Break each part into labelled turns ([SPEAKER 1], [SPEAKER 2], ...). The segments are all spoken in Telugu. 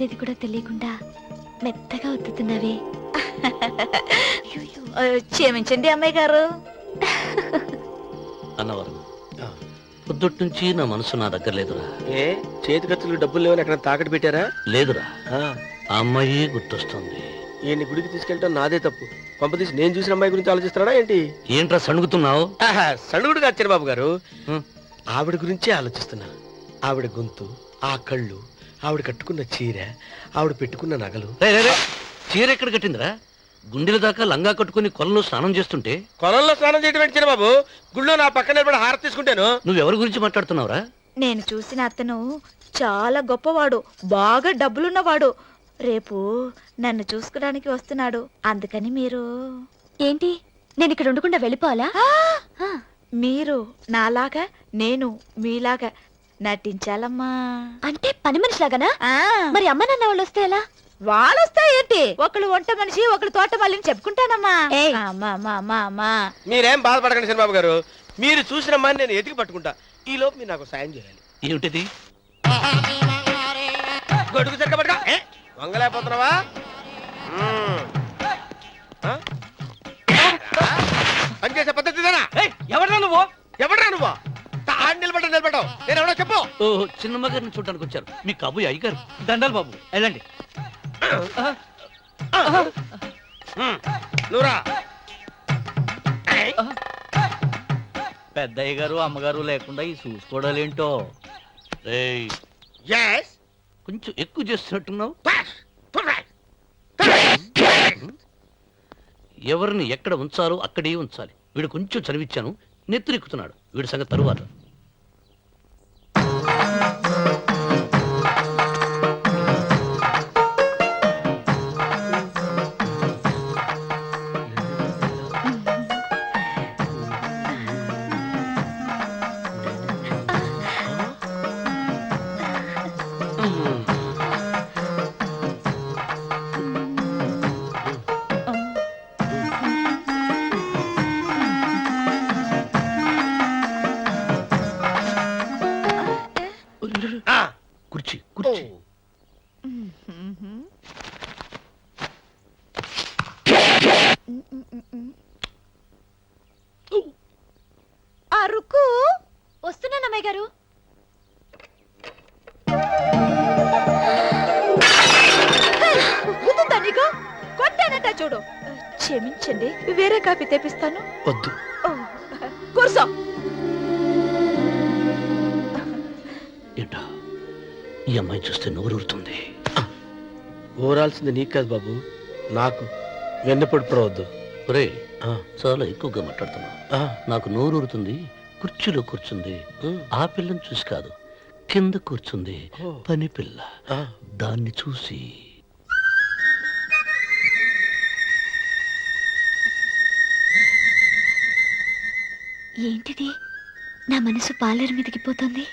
[SPEAKER 1] ఒత్తేది కూడా తెలియకుండా మెత్తగా ఒత్తుతున్నావే.
[SPEAKER 2] క్షమించండి అమ్మాయి గారు.
[SPEAKER 3] అన్నవరం పొద్దుటి నుంచి నా మనసు నా దగ్గర లేదురా.
[SPEAKER 4] ఏ చేతి ఖర్చులు డబ్బులు లేవని ఎక్కడ తాకట్టు పెట్టారా?
[SPEAKER 3] లేదురా, ఆ అమ్మాయి గుర్తొస్తుంది.
[SPEAKER 4] ఈయన్ని గుడికి తీసుకెళ్ళటం నాదే తప్పు. పంపదీసి నేను చూసిన అమ్మాయి గురించి ఆలోచిస్తున్నాడా ఏంటి?
[SPEAKER 3] ఏంట్రా సణుగుతున్నావు?
[SPEAKER 4] సణుగుడుగా వచ్చారు బాబు గారు. ఆవిడ గురించే ఆలోచిస్తున్నా. ఆవిడ గొంతు, ఆ కళ్ళు, ఆవిడ కట్టుకున్న చీర, ఆవిడ పెట్టుకున్న నగలు.
[SPEAKER 3] చీర ఎక్కడ కట్టిందిరా? గుండెల దాకా లంగా కట్టుకుని కొలంలో స్నానం చేస్తుంటే.
[SPEAKER 4] కొలంలో స్నానం చేయడం ఏంటి బాబు? గుళ్ళో నా పక్కన నిలబడి హారతి తీసుకుంటాను.
[SPEAKER 3] నువ్వెవరి గురించి మాట్లాడుతున్నావురా?
[SPEAKER 2] నేను చూసిన అతను చాలా గొప్పవాడు, బాగా డబ్బులున్నవాడు. రేపు నన్ను చూసుకోడానికి వస్తున్నాడు. అందుకని మీరు.
[SPEAKER 1] ఏంటి, నేను ఇక్కడ ఉండకుండా వెళ్ళిపోవాలా?
[SPEAKER 2] మీరు నాలాగా, నేను మీలాగా నటించాలమ్మా.
[SPEAKER 1] అంటే పని మనిషిలాగానా? మరి అమ్మ నాన్న వాళ్ళు వస్తే ఎలా?
[SPEAKER 2] వాళ్ళు వస్తా ఏంటి? ఒకళ్ళు వంట మనిషి, ఒకళ్ళు తోట వాళ్ళని చెప్పుకుంటానమ్మా.
[SPEAKER 4] మీరేం బాధపడకండి చంద్రబాబు గారు. మీరు చూసిన అమ్మాయిని నేను ఎతికి పట్టుకుంటా. ఈ లోపు మీరు నాకు సాయం చేయాలి.
[SPEAKER 3] ఏమిటిది?
[SPEAKER 4] గొడుగు సరిగ్గా పట్టుకో. వంగలేకపోతున్నావా? పనిచేసే పద్ధతి ఎవడరా నువ్వు? నిలబడ్డావు. నేను ఎవడో చెప్పు.
[SPEAKER 3] ఓహో, చిన్నమ్మ గారిని చూడడానికి వచ్చారు. మీ కాబోయే అయ్యగారు.
[SPEAKER 5] దండాలు బాబు, వెళ్ళండి.
[SPEAKER 4] నువ్వురా.
[SPEAKER 5] పెద్దయ్య గారు అమ్మగారు లేకుండా ఈ చూసుకోవడాలేంటో.
[SPEAKER 3] కొంచెం ఎక్కువ చేస్తున్నట్టున్నావు. ఎవరిని ఎక్కడ ఉంచాలో అక్కడే ఉంచాలి. వీడు కొంచెం చదివిచ్చాను, నెత్తిరెక్కుతున్నాడు. వీడి సంగతి తరువాత. కుర్చీ కుర్చీ.
[SPEAKER 2] అరుకు
[SPEAKER 1] వస్తున్నాను అమ్మాయి గారు.
[SPEAKER 2] నీకు కొట్టానట చూడు. క్షమించండి, వేరే కాఫీ తెప్పిస్తాను.
[SPEAKER 3] వద్దు.
[SPEAKER 2] కూర్చో.
[SPEAKER 3] ఏంటా, ఈ అమ్మాయి చూస్తే నోరూరుతుంది.
[SPEAKER 4] ఊరాల్సింది నీకు కాదు బాబు, నాకు. వెన్నపడి పడవద్దు.
[SPEAKER 3] ఒరే, చాలా ఎక్కువగా మాట్లాడుతున్నా. నాకు నోరూరుతుంది. కుర్చీలో కూర్చుంది. ఆ పిల్లని చూసి కాదు, కింద కూర్చుంది పని పిల్ల. దాన్ని చూసి.
[SPEAKER 1] ఏంటిది? నా మనసు పాలేరు మీదకి పోతుంది.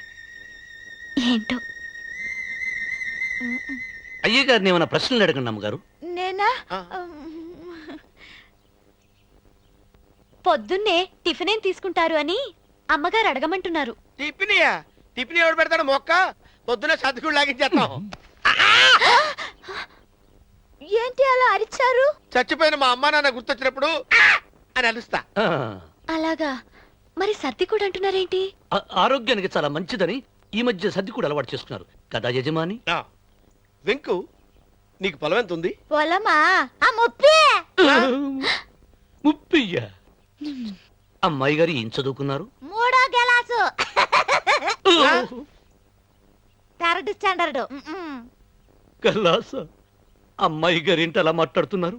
[SPEAKER 1] ఏంటో.
[SPEAKER 3] అయ్యగారిని ఏమైనా ప్రశ్నలు అడగండి అమ్మగారు.
[SPEAKER 2] నేనా?
[SPEAKER 1] పొద్దున్నే టిఫిన్ ఏం తీసుకుంటారు అని అమ్మగారు అడగమంటున్నారు.
[SPEAKER 4] టిఫినియా? టిఫిన్ ఎవడు పెడతాడు? మొక్క పొద్దునే సర్దుకుడు లాగించేస్తాం.
[SPEAKER 2] ఏంటి అలా అరిచారు?
[SPEAKER 4] చచ్చిపోయిన మా అమ్మ నాన్న గుర్తొచ్చినప్పుడు అని అలుస్తా.
[SPEAKER 1] అలాగా? మరి సర్ది కూడా అంటున్నారేంటి?
[SPEAKER 3] ఆరోగ్యానికి చాలా మంచిదని ఈ మధ్య సర్ది కూడా అలవాటు చేసుకున్నారు కదా యజమాని.
[SPEAKER 4] వెంకు, నీకు పొలం ఎంత ఉంది?
[SPEAKER 2] పొలమా?
[SPEAKER 3] ముప్పయ్య. అమ్మాయి గారు ఏం చదువుకున్నారు?
[SPEAKER 2] 3వ క్లాసు, 3rd స్టాండర్డ్.
[SPEAKER 3] కల్లాస. అమ్మాయి గారు ఏంటి అలా మాట్లాడుతున్నారు?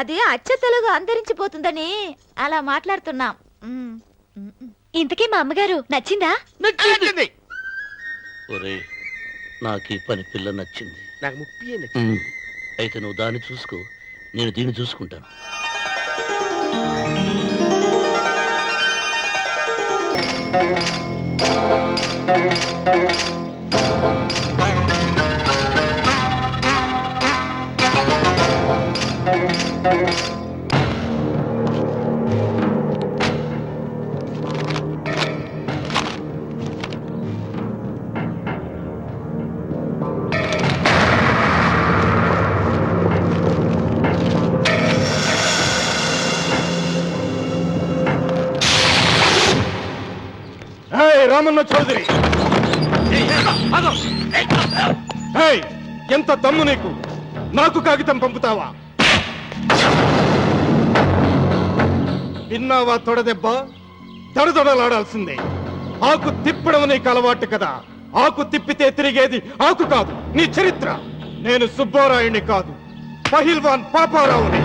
[SPEAKER 2] అది అచ్చ తెలుగు అంతరించిపోతుందని అలా మాట్లాడుతున్నాం.
[SPEAKER 1] ఇంతకీ మా అమ్మగారు నచ్చిందా?
[SPEAKER 4] నచ్చింది.
[SPEAKER 3] ఒరే, నాకు ఈ పని పిల్ల నచ్చింది.
[SPEAKER 4] నాకు 30 నచ్చింది.
[SPEAKER 3] అయితే నువ్వు దాన్ని చూసుకో, నేను దీన్ని చూసుకుంటాను.
[SPEAKER 6] రామన్న చౌదరి, ఏయ్, ఎంత దమ్ము నీకు? నాకు కాగితం పంపుతావా? విన్నావా తొడదెబ్బ? దడదొడలాడాల్సిందే. ఆకు తిప్పడం నీకు అలవాటు కదా. ఆకు తిప్పితే తిరిగేది ఆకు కాదు, నీ చరిత్ర. నేను సుబ్బారాయుని కాదు, పహిల్వాన్ పాపారావుని.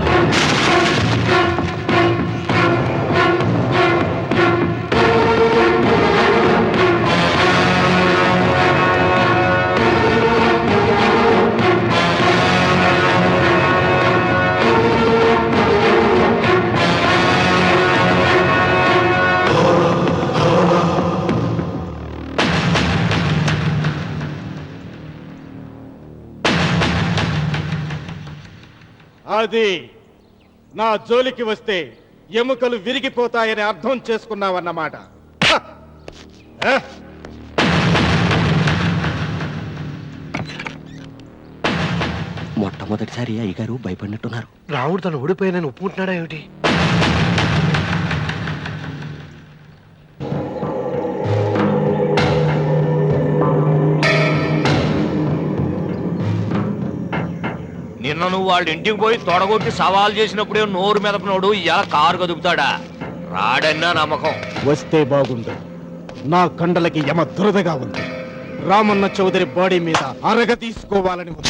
[SPEAKER 6] అది నా జోలికి వస్తే ఎముకలు విరిగిపోతాయని అర్థం చేసుకున్నావన్నమాట. హ! హ!
[SPEAKER 4] మొట్టమొదటిసారి అయ్యగారు భయపడినట్టున్నారు.
[SPEAKER 3] రాముడు తను ఓడిపోయానని ఒప్పుకుంటున్నాడా ఏమిటి?
[SPEAKER 5] నిన్న నువ్వు వాళ్ళ ఇంటికి పోయి తొడగొట్టి సవాల్ చేసినప్పుడే నోరు మెదపనోడు ఇలా కారు కదుపుతాడా? రాడన్నా నమ్మకం.
[SPEAKER 6] వస్తే బాగుండు. నా కండలకి యమ దురదగా ఉంది. రామన్న చౌదరి బాడీ మీద అరగ తీసుకోవాలని ఉంది.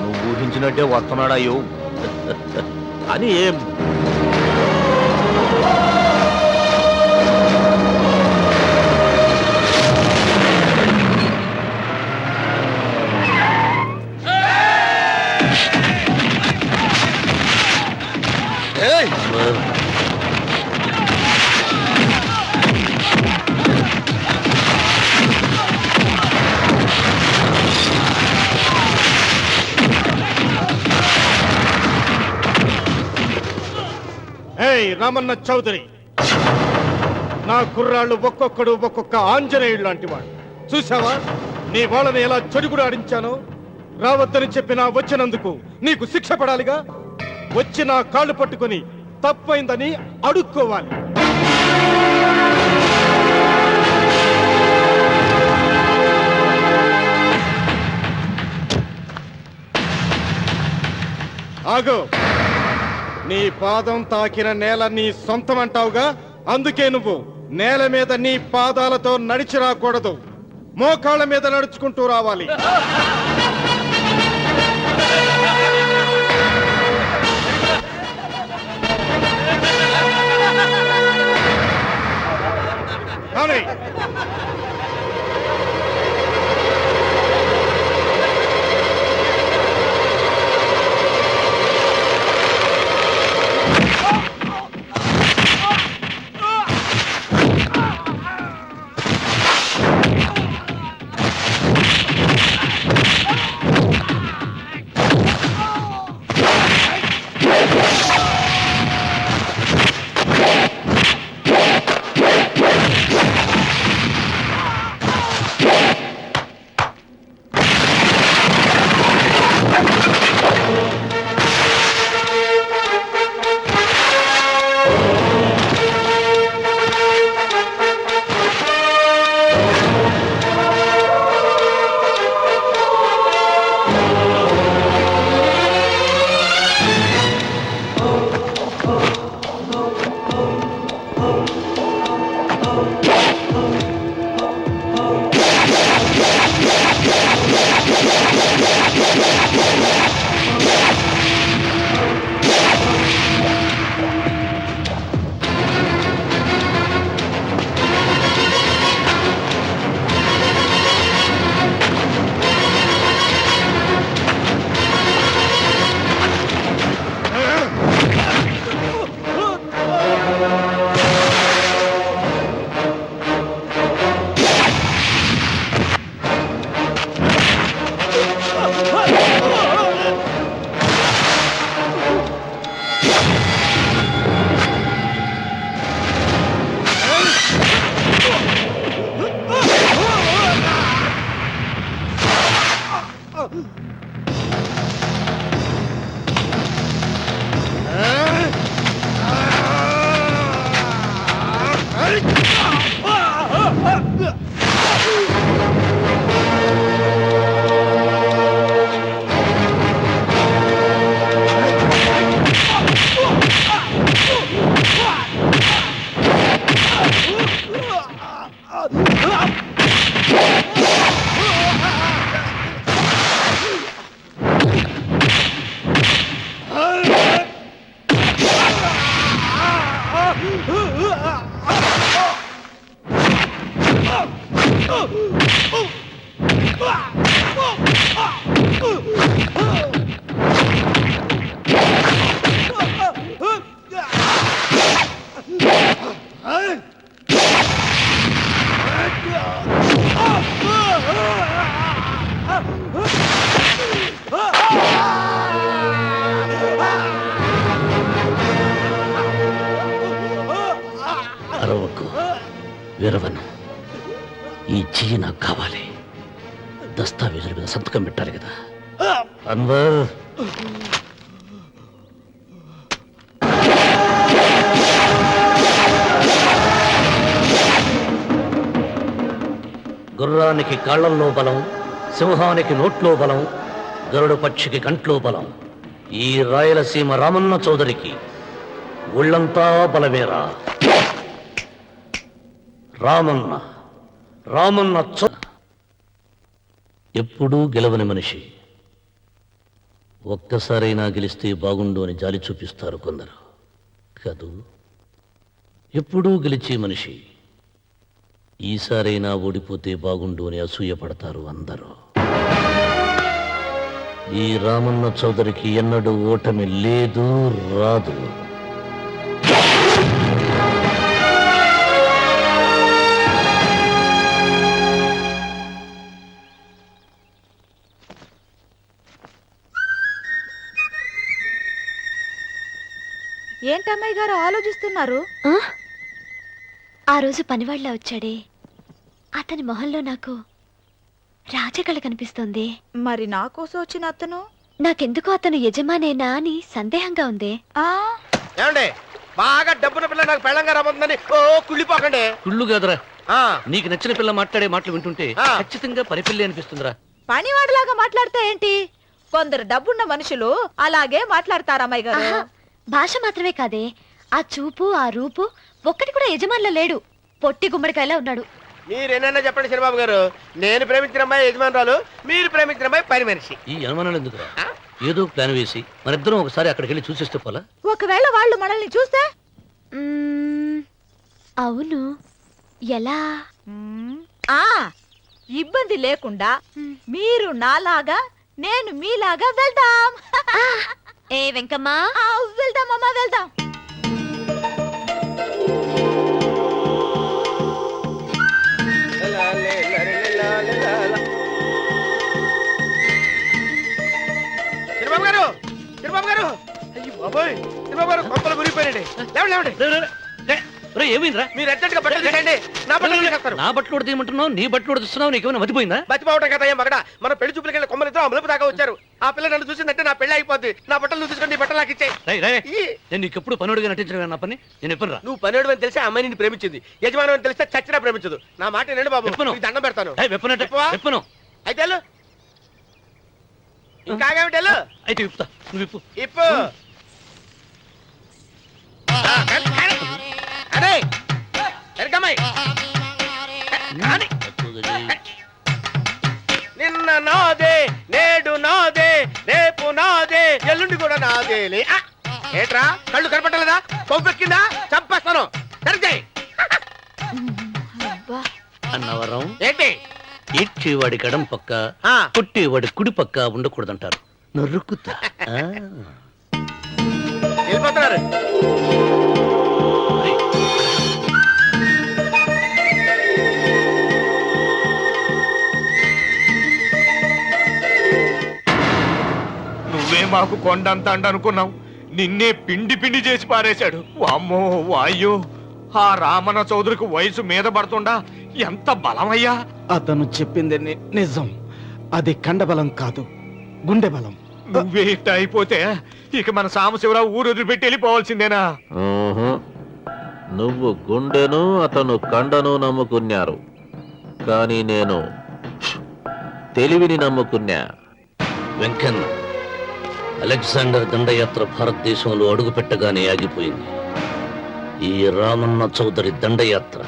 [SPEAKER 5] నువ్వు ఊహించినట్టే వస్తున్నాడయ్యో
[SPEAKER 3] అని ఏం
[SPEAKER 6] ఏయ్ రామన్న చౌదరి, నా కుర్రాళ్ళు ఒక్కొక్కడు ఒక్కొక్క ఆంజనేయుడు లాంటి వాడు. చూసావా నీ వాళ్ళని ఎలా చెడుగుడు ఆడించానో? రావద్దని చెప్పినా వచ్చినందుకు నీకు శిక్ష పడాలిగా. వచ్చి నా కాళ్ళు పట్టుకొని తప్పైందని అడుక్కోవాలి. ఆగో, నీ పాదం తాకిన నేల నీ సొంతం అంటావుగా. అందుకే నువ్వు నేల మీద నీ పాదాలతో నడిచి రాకూడదు, మోకాళ్ళ మీద నడుచుకుంటూ రావాలి. కానీ
[SPEAKER 3] అరవకు, విరవను. ఈ చెయ్యి నాకు కావాలి. దస్తావేజుల మీద సంతకం పెట్టాలి కదా. అన్వర్, గుర్రానికి కాళ్లల్లో బలం, సింహానికి నోట్లో బలం, గరుడు పక్షికి కంట్లో బలం. ఈ రాయలసీమ రామన్న చౌదరికి ఒళ్ళంతా బలమేరా. రామన్న రామన్న ఎప్పుడూ గెలవని మనిషి. ఒక్కసారైనా గెలిస్తే బాగుండు అని జాలి చూపిస్తారు కొందరు కాదు. ఎప్పుడూ గెలిచే మనిషి ఈసారైనా ఓడిపోతే బాగుండు అని అసూయపడతారు అందరూ. ఈ రామన్న చౌదరికి ఎన్నడూ ఓటమి లేదు, రాదు.
[SPEAKER 2] ఏంటమ్మాయి గారు ఆలోచిస్తున్నారు?
[SPEAKER 1] ఆ? ఆ రోజు పనివాళ్ళ వచ్చాడే, అతని మొహంలో నాకు రాజకళ కనిపిస్తోంది.
[SPEAKER 2] మరి నా కోసం వచ్చిన అతను
[SPEAKER 1] నాకెందుకో అతను యజమానేనా అని సందేహంగా ఉంది.
[SPEAKER 2] ఆ
[SPEAKER 4] ఏమండి, బాగా డబ్బున పిల్ల నాకు పెళ్ళంగా రాబోతుందని ఓ కుళ్ళిపోకండి.
[SPEAKER 3] కుళ్ళు కాదురా,
[SPEAKER 4] ఆ,
[SPEAKER 3] నీకు నచ్చిన పిల్ల మాట్లాడే మాటలు వింటుంటే
[SPEAKER 4] ఆ.
[SPEAKER 3] ఖచ్చితంగా పనిపిల్లి అనిపిస్తుందిరా.
[SPEAKER 2] పనివాడిలాగా మాట్లాడితే ఏంటి? కొందరు డబ్బున్న మనుషులు అలాగే మాట్లాడతారు అమ్మాయి గారు.
[SPEAKER 1] ఆహా, భాష మాత్రమే కాదే, ఆ చూపు ఆ రూపు ఒక్కటి కూడా యజమానిలో లేడు. పొట్టి గుమ్మడికాయలా ఉన్నాడు.
[SPEAKER 4] మీరేనన్నా చెప్పండి చంద్రబాబు గారు, నేను ప్రేమించిన అమ్మాయి యజమానురాలు, మీరు ప్రేమించిన అమ్మాయి పని మనిషి.
[SPEAKER 3] ఈ అనుమానాలు ఎందుకురా? ఏదో ప్లాన్ వేసి మనిద్దరం ఒకసారి అక్కడికి వెళ్ళి చూసేస్తే పోలా?
[SPEAKER 2] ఒకవేళ వాళ్ళు మనల్ని చూస్తే
[SPEAKER 1] మ్మ్, అవును, ఎలా?
[SPEAKER 2] ఆ ఇబ్బంది లేకుండా మీరు నాలాగా నేను మీలాగా వెళ్దాం.
[SPEAKER 1] ఏ వెంకమ్మా,
[SPEAKER 2] ఆ, వెళ్దాం అమ్మా, వెళ్దాం.
[SPEAKER 4] చంద్రబాబు గారు, చంద్రబాబు గారు, అయ్యో బాబోయ్, చంద్రబాబు గారు కొంపలు మునిగిపోయారండి. లేవండి లేవండి,
[SPEAKER 3] ఏమైందిరా?
[SPEAKER 4] మీరు అర్జెంట్గా బట్టలు తీసేయండి, నా బట్టలు తీసేస్తారు.
[SPEAKER 3] నా బట్టలు ఉడతీయమంటున్నావు, నీ బట్టలు ఉడుతున్నావు, నీకేమైనా మతిపోయిందా?
[SPEAKER 4] బతిపోవటం కదా మగడ, మన పెళ్లి చూపులకి వెళ్ళి కొమ్మలతో అమలుపు దాకా వచ్చారు. ఆ పిల్ల నన్ను చూసిందంటే నా పెళ్లి అయిపోద్ది. నా బట్టలు నువ్వు తీసుకొని నీ బట్టలు నాకు ఇచ్చేయి.
[SPEAKER 3] రేయ్, రేయ్, నేను నీకు ఎప్పుడు పనుడిగా నటించడం నా పని. నేను ఎప్పుడు రా?
[SPEAKER 4] నువ్వు పనివాడు అని తెలిసి ఆ అమ్మాయి నిన్ను ప్రేమించింది, యజమాని అని తెలిస్తే చచ్చినా ప్రేమించదు. నా మాట వినండి బాబు,
[SPEAKER 3] చెప్పను.
[SPEAKER 4] నీకు దండం పెడతాను.
[SPEAKER 3] వెప్పనంటే
[SPEAKER 4] చెప్పవా?
[SPEAKER 3] వెప్పను.
[SPEAKER 4] అయితే వెళ్ళు. ఇంకా ఆగేమిటి, వెళ్ళు.
[SPEAKER 3] అయితే విప్పుతా, నువ్వు విప్పు.
[SPEAKER 4] ఇప్పు. అరే ఎరకమ్మాయి, నిన్న నాదే, నేడు నాదే, రేపు నాదే, ఎల్లుండి కూడా నాదేలే. ఏట్రా కళ్ళు కనపట్టలేదా? పొగ్గెక్కిందా? చంపేస్తాను. సరిచేయి.
[SPEAKER 3] అన్నవరం
[SPEAKER 4] ఏంటి?
[SPEAKER 3] ఈడ్చేవాడి గడం పక్క,
[SPEAKER 4] ఆ.
[SPEAKER 3] కొట్టేవాడి కుడి పక్క ఉండకూడదంటారు. నరుక్కుతా.
[SPEAKER 4] వెళ్ళిపోతున్నారు.
[SPEAKER 5] నువ్వే మాకు కొండంత అండ అనుకున్నావు, నిన్నే పిండి పిండి చేసి పారేశాడు. వామ్మో వాయ్యో, ఆ రామన్న చౌదరికి వయసు మీద పడుతుండా ఎంత బలమయ్యా.
[SPEAKER 6] అతను చెప్పింది నిజం. అది కండబలం కాదు, గుండె బలం.
[SPEAKER 5] నువ్వే ఇట్ట అయిపోతే ఇక మన సాంబశివరావు ఊరు వదిలిపెట్టి వెళ్ళిపోవాల్సిందేనా?
[SPEAKER 7] నువ్వు గుండెను అతను కండను నమ్ముకున్నారు, కానీ నేను తెలివిని నమ్ముకున్నా.
[SPEAKER 3] వెంకన్న, అలెగ్జాండర్ దండయాత్ర భారతదేశంలో అడుగుపెట్టగానే ఆగిపోయింది. ఈ రామన్న చౌదరి దండయాత్ర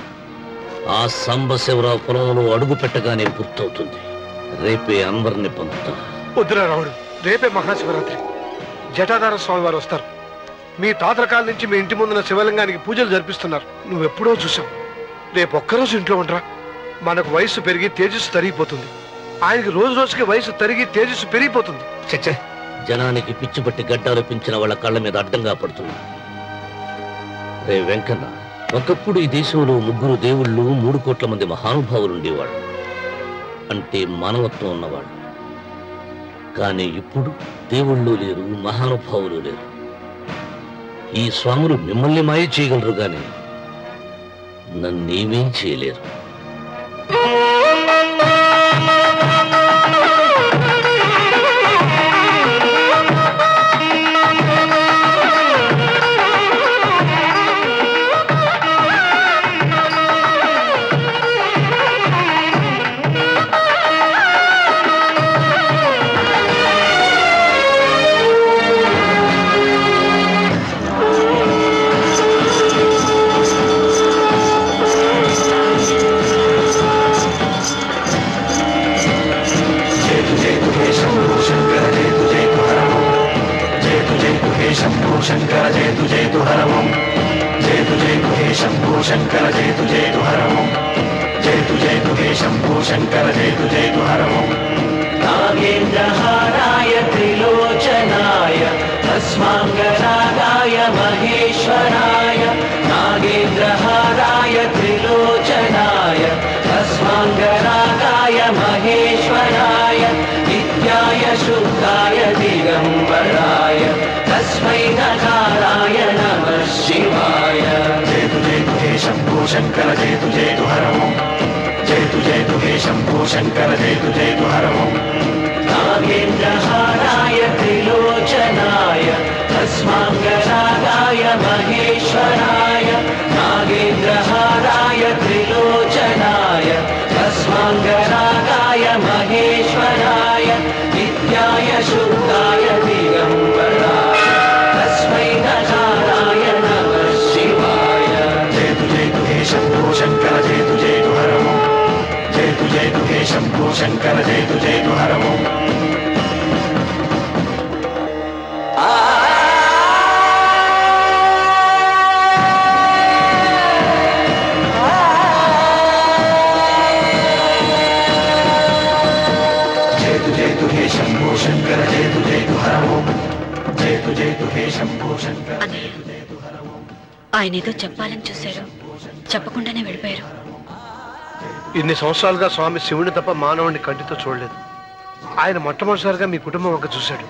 [SPEAKER 3] ఆ సాంబశివరావు పొలంలో అడుగుపెట్టగానే పూర్తవుతుంది. రేపే అన్వర్ని పంపుతా.
[SPEAKER 4] వద్దురా రావుడు, రేపే మహాశివరాత్రి. జటాధార స్వామి వారు వస్తారు. మీ తాతల కాల నుంచి మీ ఇంటి ముందున్న శివలింగానికి పూజలు జరిపిస్తున్నారు. నువ్వెప్పుడో చూసావు. రేపు ఒక్కరోజు ఇంట్లో ఉండరా. మనకు వయసు పెరిగి తేజస్సు తరిగిపోతుంది. ఆయనకి రోజు రోజుకి వయసు తరిగి తేజస్సు పెరిగిపోతుంది. చచ్చే,
[SPEAKER 3] జనానికి పిచ్చి పట్టి గడ్డాలు పెంచిన వాళ్ళ కళ్ళ మీద అడ్డంగా పడుతున్నా. రే వెంకన్న, ఒకప్పుడు ఈ దేశంలో 3 దేవుళ్ళు 3 కోట్ల మంది మహానుభావులు ఉండేవాళ్ళు, అంటే మానవత్వం ఉన్నవాళ్ళు. కానీ ఇప్పుడు దేవుళ్ళు లేరు, మహానుభావులు లేరు. ఈ స్వాములు మిమ్మల్ని మాయ చేయగలరు, గాని నన్నేమీ చేయలేరు.
[SPEAKER 8] नागेन्द्रहाराय त्रिलोचनाय तस्माङ्गरागाय महेश्वराय नागेन्द्रहाराय त्रिलोचनाय तस्माङ्गरागाय महेश्वराय नित्याय शुद्धाय दिगम्बराय तस्मै नकाराय नमः शिवाय जयतु हे शम्भो शङ्कर जयतु हर ओम् जयतु हे शम्भो शङ्कर जयतु हर ओम् नागेन्द्रहाराय त्रिलोचनाय तस्माङ्गरागाय महेश्वराय नागेन्द्रहाराय त्रिलोचनाय तस्माङ्गरागाय महेश्वराय नित्याय शुद्धाय दिगम्बराय तस्मै नकाराय नमः शिवाय जयतु हे शम्भो शङ्कर जयतु हर ओम् जयतु हे शम्भो शङ्कर जयतु हर ओम् जयतु हे शम्भो शङ्कर जयतु हर ओम् जयतु हे शम्भो शङ्कर जयतु हर ओम्
[SPEAKER 1] ఆయన ఏదో చెప్పాలని చూశారు, చెప్పకుండానే వెళ్ళిపోయారు.
[SPEAKER 4] ఇన్ని సంవత్సరాలుగా స్వామి శివుని తప్ప మానవుడిని కంటితో చూడలేదు. ఆయన మొట్టమొదటిసారిగా మీ కుటుంబం వంక చూశాడు.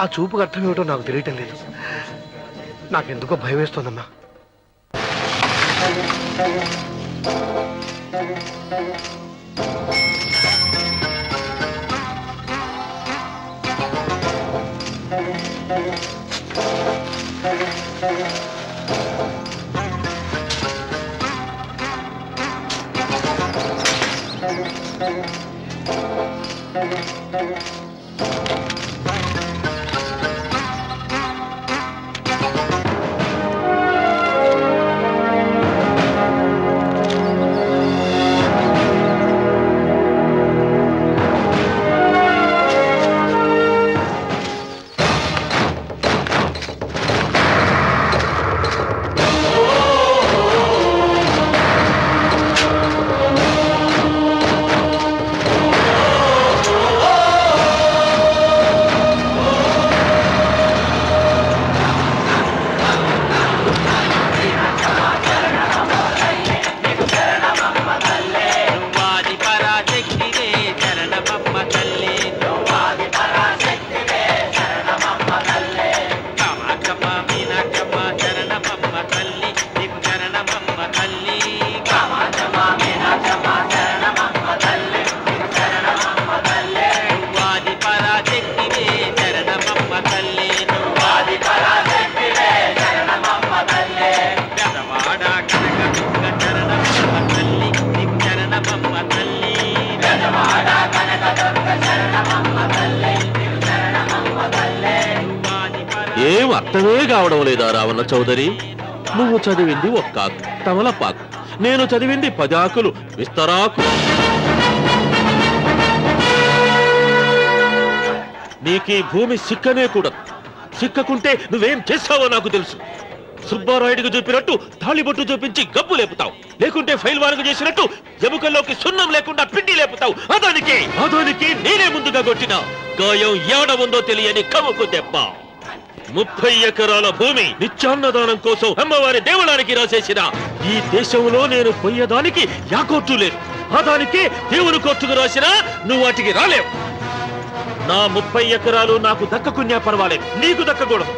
[SPEAKER 4] ఆ చూపుకు అర్థం ఏమిటో నాకు తెలియటం లేదు. నాకెందుకో భయం వేస్తోందమ్మా.
[SPEAKER 7] అర్థమే కావడం లేదా రావణ చౌదరి? నువ్వు చదివింది ఒక్కాకు తమలపాకు, నేను చదివింది 10 ఆకులు విస్తరాకు. నీకీ భూమి సిక్కనే కూడదు. సిక్కకుంటే నువ్వేం చేస్తావో నాకు తెలుసు. సుబ్బారాయుడికి చూపినట్టు తాళిబొట్టు చూపించి గబ్బు లేపుతావు, లేకుంటే ఫైల్ వారకు చేసినట్టు ఎముకల్లోకి సున్నం లేకుండా పిండి లేపుతావు. అదానికి నేనే ముందుగా కొట్టిన గాయం ఏడ ఉందో తెలియని కముకు దెబ్బ. 30 ఎకరాల భూమి నిత్యాన్నదానం కోసం అమ్మవారి దేవాలయానికి రాసేసిన ఈ దేశంలో నేను పోయేదానికి యాకోర్టు లేదు. అదానికి దేవుని కోర్టుకు రాసినా నువ్వు వాటికి రాలేవు. నా 30 ఎకరాలు నాకు దక్కకున్నా పర్వాలేదు, నీకు దక్కకూడదు.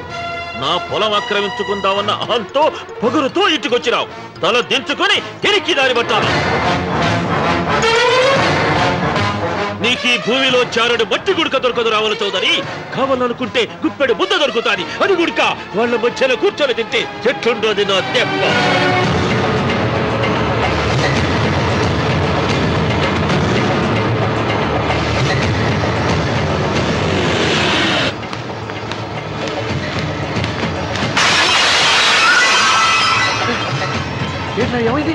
[SPEAKER 7] నా పొలం ఆక్రమించుకుందామన్న అహంతో పొగురుతో ఇంటికొచ్చినావు. తల దించుకొని తిరిగి దారి పట్టాను. నీకీ భూమిలో చారుడు మట్టి గుడక దొరకదు రావణ చౌదరి. కావాలనుకుంటే గుప్పెడు ముద్ద దొరుకుతాది. అది గుడక వాళ్ళ మధ్యలో కూర్చొని తింటే చెట్లుండోది నా దెబ్బ.
[SPEAKER 4] ఏమైంది?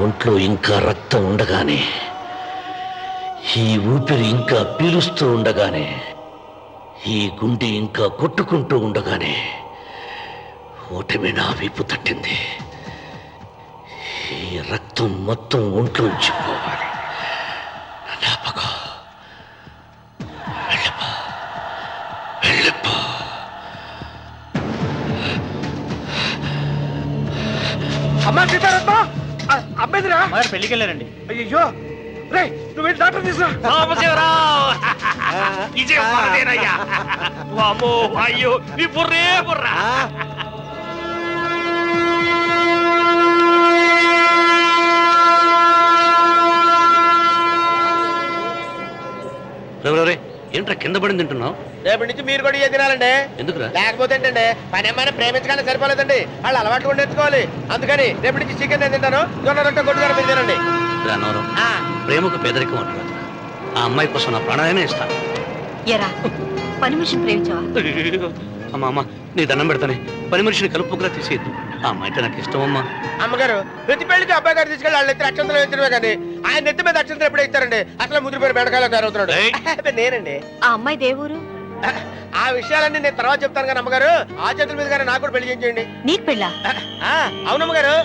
[SPEAKER 3] ఒంట్లో ఇంకా రక్తం ఉండగానే, ఈ ఊపిరి ఇంకా పీలుస్తూ ఉండగానే, ఈ గుండె ఇంకా కొట్టుకుంటూ ఉండగానే ఓటమి నా వీపు తట్టింది. ఈ రక్తం మొత్తం ఒంట్లోంచి పోవాలి. జ్ఞాపకం వెళ్ళిపో, వెళ్ళిపో.
[SPEAKER 4] అమ్మా సీతారత్న, అమ్మేదిరా
[SPEAKER 5] పెళ్లికి వెళ్ళారండి.
[SPEAKER 4] అయ్యో రే, నువ్వు వెళ్ళి డాక్టర్ తీసుకురా.
[SPEAKER 5] అయ్యో నీ బుర్రే బుర్రా.
[SPEAKER 3] ఏంట్రా కింద పడింది తింటున్నావు?
[SPEAKER 9] రేపటి నుంచి మీరు కూడా తినాలండి.
[SPEAKER 3] ఎందుకురా?
[SPEAKER 9] లేకపోతే ఏంటండి, పని ఏమైనా ప్రేమించగానే సరిపోలేదండి, వాళ్ళు అలవాట్లు కూడా నేర్చుకోవాలి. అందుకని రేపటి నుంచి చికెన్ నేను తింటాను, జొన్న రొట్టె కొట్టుగారు మీరు తినండి.
[SPEAKER 3] ప్రేమకు పేదరికం అంటారు. ఆ అమ్మాయి కోసం నా ప్రాణాలనే ఇస్తాను.
[SPEAKER 1] ఎరా పని మనిషిని ప్రేమించావా?
[SPEAKER 3] అమ్మా అమ్మ, నీ దండం పెడతానే, పని మనిషిని కలుపుకులా తీసేయద్దు. ఆ అమ్మాయి అంటే నాకు ఇష్టం అమ్మా.
[SPEAKER 9] అమ్మగారు ప్రతి పెళ్లికి అబ్బాయి గారు తీసుకెళ్ళి వాళ్ళు ఎత్తి అక్షంతలు వేయడమే కానీ ఆయన నెత్తి మీద అక్షంతలు ఎప్పుడే ఇస్తారండి. అసలు ముదిరిపోయిన బెడకాయలో తయారవుతున్నాడు. నేనండి.
[SPEAKER 1] ఆ అమ్మాయి దేవురు.
[SPEAKER 9] ఆ విషయాలన్నీ నేను తర్వాత చెప్తాను కానీ అమ్మగారు, ఆ చేతుల మీద కానీ నాకు కూడా పెళ్లి చేయండి.
[SPEAKER 1] నీకు పెళ్ళా?
[SPEAKER 9] అవునమ్మగారు,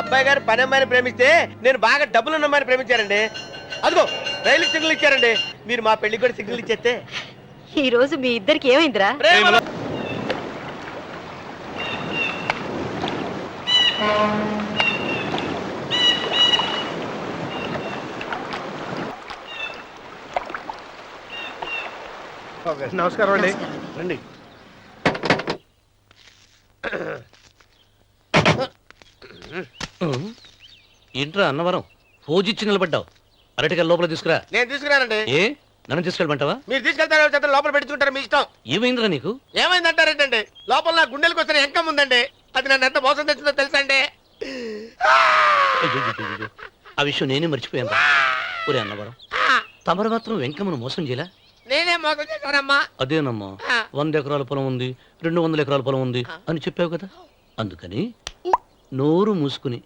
[SPEAKER 9] అబ్బాయి గారు పని అమ్మాయిని ప్రేమిస్తే నేను బాగా డబ్బులున్న అమ్మాయిని ప్రేమించారండి. అదిగో రైలు సిగ్నల్ ఇచ్చారండి. మీరు మా పెళ్లికి కూడా సిగ్నల్ ఇచ్చేస్తే.
[SPEAKER 1] ఈ రోజు మీ ఇద్దరికి ఏమైందిరా?
[SPEAKER 4] నమస్కారం అండి, రండి.
[SPEAKER 3] ఏంట్రా అన్నవరం ఫోజిచ్చి నిలబడ్డావు? అరటిగా లోపల తీసుకురా.
[SPEAKER 9] నేను తీసుకురానండి.
[SPEAKER 3] ఏ నన్ను తీసుకెళ్ళమంటావా?
[SPEAKER 9] మీరు తీసుకెళ్తారు, లోపల పెట్టుకుంటారు, మీ ఇష్టం.
[SPEAKER 3] ఏమైందిరా నీకు?
[SPEAKER 9] ఏమైందంటారేంటండి, లోపల నా గుండెలకు వచ్చిన ఎంకం ఉందండి. అది నన్ను ఎంత మోసం తెచ్చిందో తెలుసండి.
[SPEAKER 3] ఆ విషయం నేనే మర్చిపోయాను. ఒరే అన్నవరం, తమరు మాత్రం వెంకమ్మను మోసం చేయలా?
[SPEAKER 9] నేనే మోసం చేశానమ్మా.
[SPEAKER 3] అదేనమ్మా, 100 ఎకరాల పొలం ఉంది, 200 ఎకరాల పొలం ఉంది అని చెప్పావు కదా. అందుకని నోరు మూసుకుని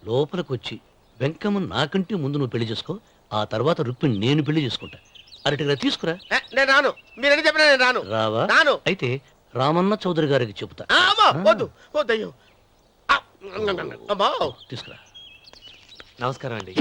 [SPEAKER 3] లోపలికి వచ్చి వెంకమ్మను నాకంటే ముందు నువ్వు పెళ్లి చేసుకో. ఆ తర్వాత రుక్మిణి నేను పెళ్లి చేసుకుంటా. అరటిగా తీసుకురా.
[SPEAKER 9] నేను రాను, మీరని చెప్పినా నేను రాను.
[SPEAKER 3] రావా?
[SPEAKER 9] రాను.
[SPEAKER 3] అయితే రామన్న చౌదరి గారికి చెబుతా.
[SPEAKER 9] వద్దు వద్దయ్యో.
[SPEAKER 3] తీసుకురా.
[SPEAKER 5] నమస్కారం అండి.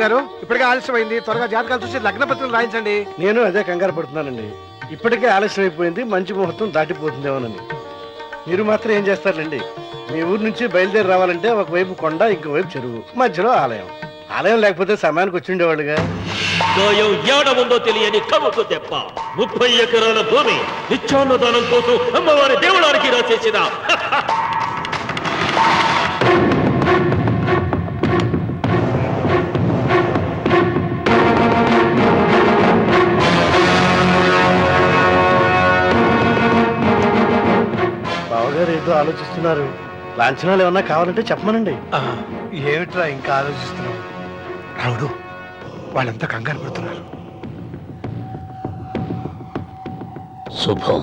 [SPEAKER 4] పంతులు గారు ఇప్పటికే ఆలస్యమైంది, త్వరగా జాతకాలు చూసి లగ్న పత్రికలు రాయించండి.
[SPEAKER 10] నేను అదే కంగారు పడుతున్నానండి. ఇప్పటికే ఆలస్యం అయిపోయింది, మంచి ముహూర్తం దాటిపోతుందేమోనని. మీరు మాత్రం ఏం చేస్తారండి? మీ ఊరు నుంచి బయలుదేరి రావాలంటే ఒకవైపు కొండ, ఇంకోవైపు చెరువు, మధ్యలో ఆలయం. ఆలయం లేకపోతే సమయానికి వచ్చి ఉండేవాళ్ళుగా.
[SPEAKER 7] గాయం ఏడముందో తెలియని కవుకు తెప్ప 30 ఎకరాల భూమి నిత్యాన్నదానం కోసం అమ్మవారి దేవుడానికి రాసేసిన
[SPEAKER 10] బావగారు ఏదో ఆలోచిస్తున్నారు. లాంఛనాలు ఏమన్నా కావాలంటే చెప్పమనండి.
[SPEAKER 4] ఏమిట్రా ఇంకా ఆలోచిస్తున్నావు? రావుడు, వాళ్ళంతా కంగారు పడుతున్నారు.
[SPEAKER 3] శుభం.